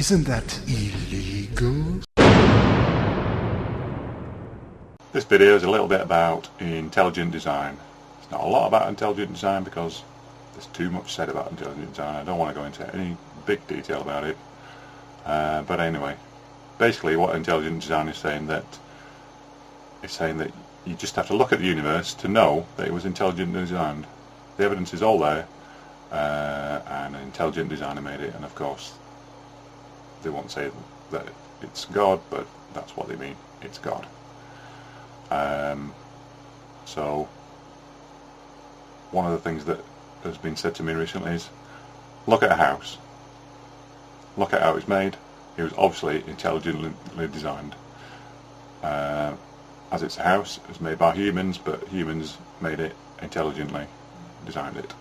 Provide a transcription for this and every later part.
Isn't that illegal? This video is a little bit about intelligent design. It's not a lot about intelligent design because there's too much said about intelligent design. I don't want to go into any big detail about it. But anyway, basically what intelligent design is saying that you just have to look at the universe to know that it was intelligently designed. The evidence is all there, and an intelligent designer made it, and of course they won't say that it's God, but that's what they mean. It's God. So one of the things that has been said to me recently is, look at a house. Look at how it's made. It was obviously intelligently designed. As it's a house, it was made by humans, but humans made it intelligently, designed it.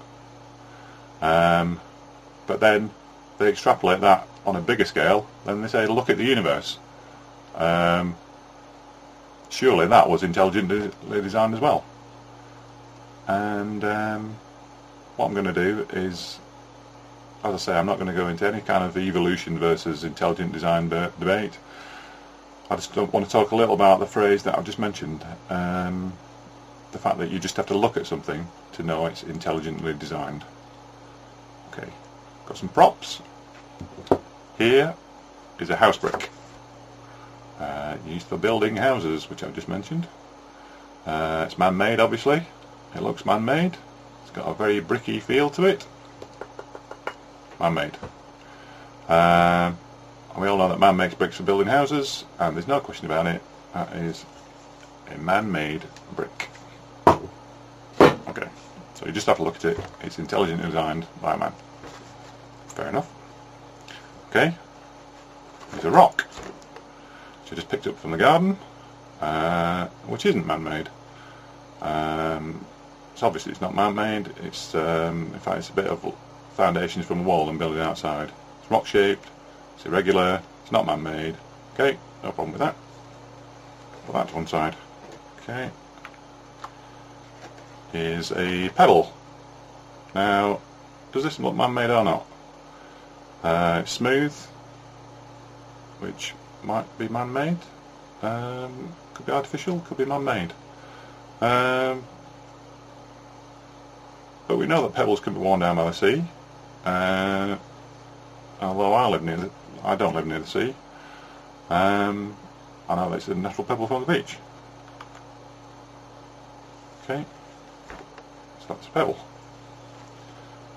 But then they extrapolate that on a bigger scale, then they say, look at the universe. Surely that was intelligently designed as well. And what I'm going to do is, as I say, I'm not going to go into any kind of evolution versus intelligent design debate. I just want to talk a little about the phrase that I've just mentioned. The fact that you just have to look at something to know it's intelligently designed. Okay, got some props. Here is a house brick. Used for building houses, which I've just mentioned. It's man-made, obviously. It looks man-made. It's got a very bricky feel to it. Man-made. And we all know that man makes bricks for building houses, and there's no question about it. That is a man-made brick. Okay, so you just have to look at it. It's intelligently designed by a man. Fair enough. Okay, there's a rock. Which I just picked up from the garden, which isn't man-made. So obviously it's not man-made. It's in fact it's a bit of foundations from a wall and building outside. It's rock-shaped. It's irregular. It's not man-made. Okay, no problem with that. Put that to one side. Okay. Here's a pebble. Now, does this look man-made or not? It's smooth, which might be man-made. Could be artificial, could be man-made. But we know that pebbles can be worn down by the sea. Although I don't live near the sea. I know that it's a natural pebble from the beach. Okay, so that's a pebble.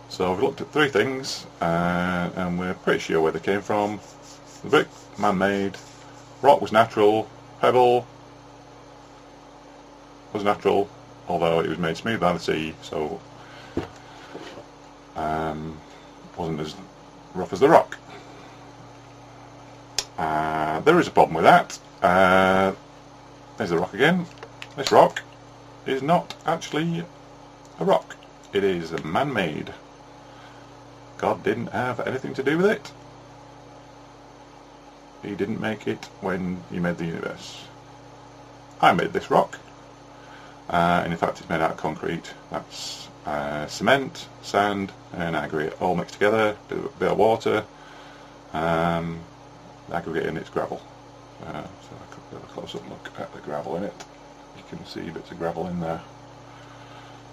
So we've looked at three things, and we're pretty sure where they came from. The brick, man-made. Rock was natural. Pebble was natural, although it was made smooth by the sea, so wasn't as rough as the rock. There is a problem with that. There's the rock again. This rock is not actually a rock. It is man-made. God didn't have anything to do with it. He didn't make it when he made the universe. I made this rock, and in fact it's made out of concrete. That's cement, sand and aggregate all mixed together, a bit of water, aggregate in its gravel. So I could get a close-up look at the gravel in it. You can see bits of gravel in there.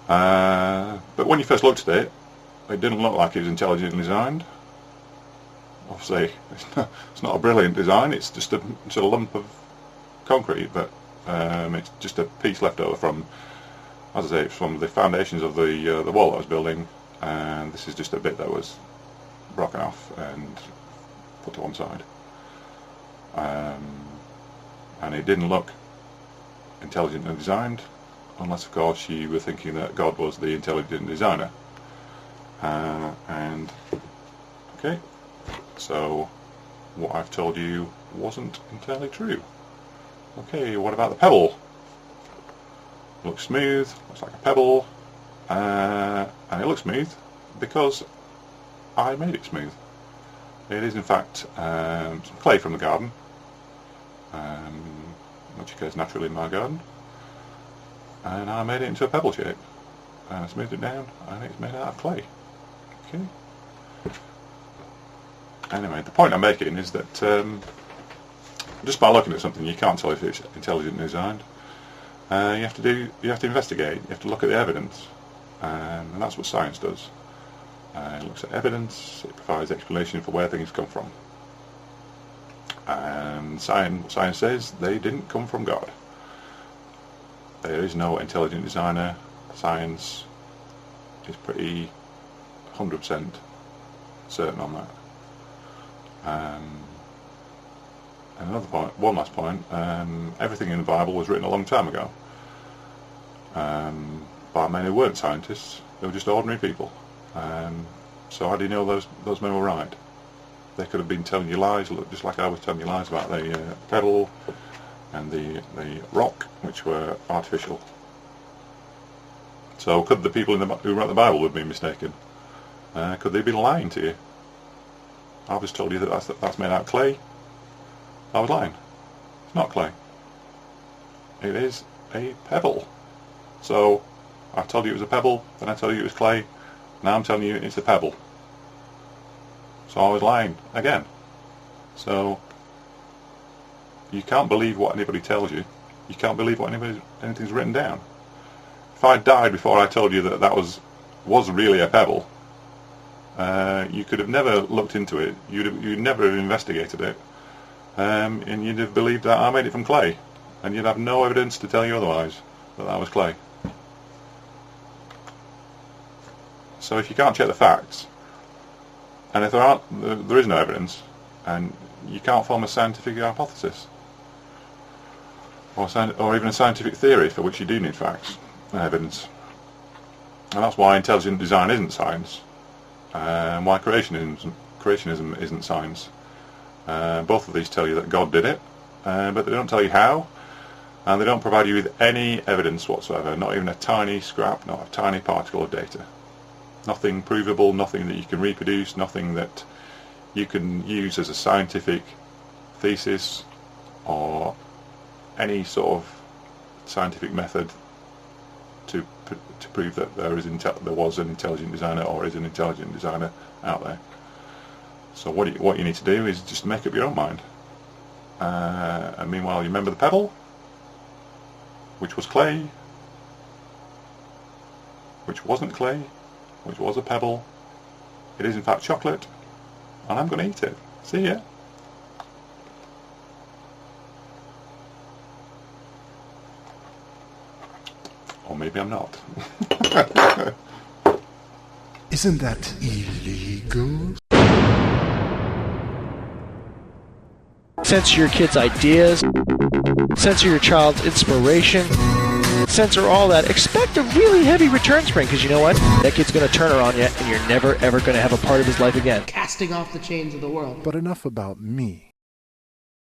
But when you first looked at it, it didn't look like it was intelligently designed. Obviously, it's not a brilliant design. It's just a lump of concrete, but it's just a piece left over from, as I say, from the foundations of the wall that I was building, and this is just a bit that was broken off and put to one side. And it didn't look intelligently designed, unless of course you were thinking that God was the intelligent designer. And okay, so what I've told you wasn't entirely true. Okay, what about the pebble? Looks smooth, looks like a pebble, and it looks smooth because I made it smooth. It is in fact some clay from the garden, which occurs naturally in my garden, and I made it into a pebble shape. I smoothed it down, and it's made out of clay. Okay. Anyway, the point I'm making is that just by looking at something, you can't tell if it's intelligently designed. You have to investigate. You have to look at the evidence, and that's what science does. It looks at evidence. It provides explanation for where things come from. And science says they didn't come from God. There is no intelligent designer. Science is pretty 100% certain on that. And another point, one last point, everything in the Bible was written a long time ago by men who weren't scientists. They were just ordinary people. So how do you know those men were right? They could have been telling you lies, just like I was telling you lies about the pebble and the rock, which were artificial. So could the people who wrote the Bible have been mistaken? Could they have been lying to you? I've just told you that that's made out of clay. I was lying. It's not clay. It is a pebble. So I told you it was a pebble, then I told you it was clay. Now I'm telling you it's a pebble. So I was lying again. So you can't believe what anybody tells you. You can't believe what anything's written down. If I died before I told you that was really a pebble, you could have never looked into it. You'd never have investigated it, and you'd have believed that I made it from clay, and you'd have no evidence to tell you otherwise that was clay. So if you can't check the facts, and if there is no evidence, and you can't form a scientific hypothesis, or even a scientific theory for which you do need facts and evidence. And that's why intelligent design isn't science, and why creationism isn't science. Both of these tell you that God did it, but they don't tell you how, and they don't provide you with any evidence whatsoever, not even a tiny scrap, not a tiny particle of data. Nothing provable, nothing that you can reproduce, nothing that you can use as a scientific thesis or any sort of scientific method to prove that there was an intelligent designer or is an intelligent designer out there. So what you need to do is just make up your own mind. And meanwhile, you remember the pebble, which was clay, which wasn't clay, which was a pebble. It is in fact chocolate, and I'm going to eat it. See ya. Or maybe I'm not. Isn't that illegal? Censor your kids' ideas. Censor your child's inspiration. Censor all that. Expect a really heavy return spring, because you know what? That kid's going to turn her on you, and you're never ever going to have a part of his life again. Casting off the chains of the world. But enough about me.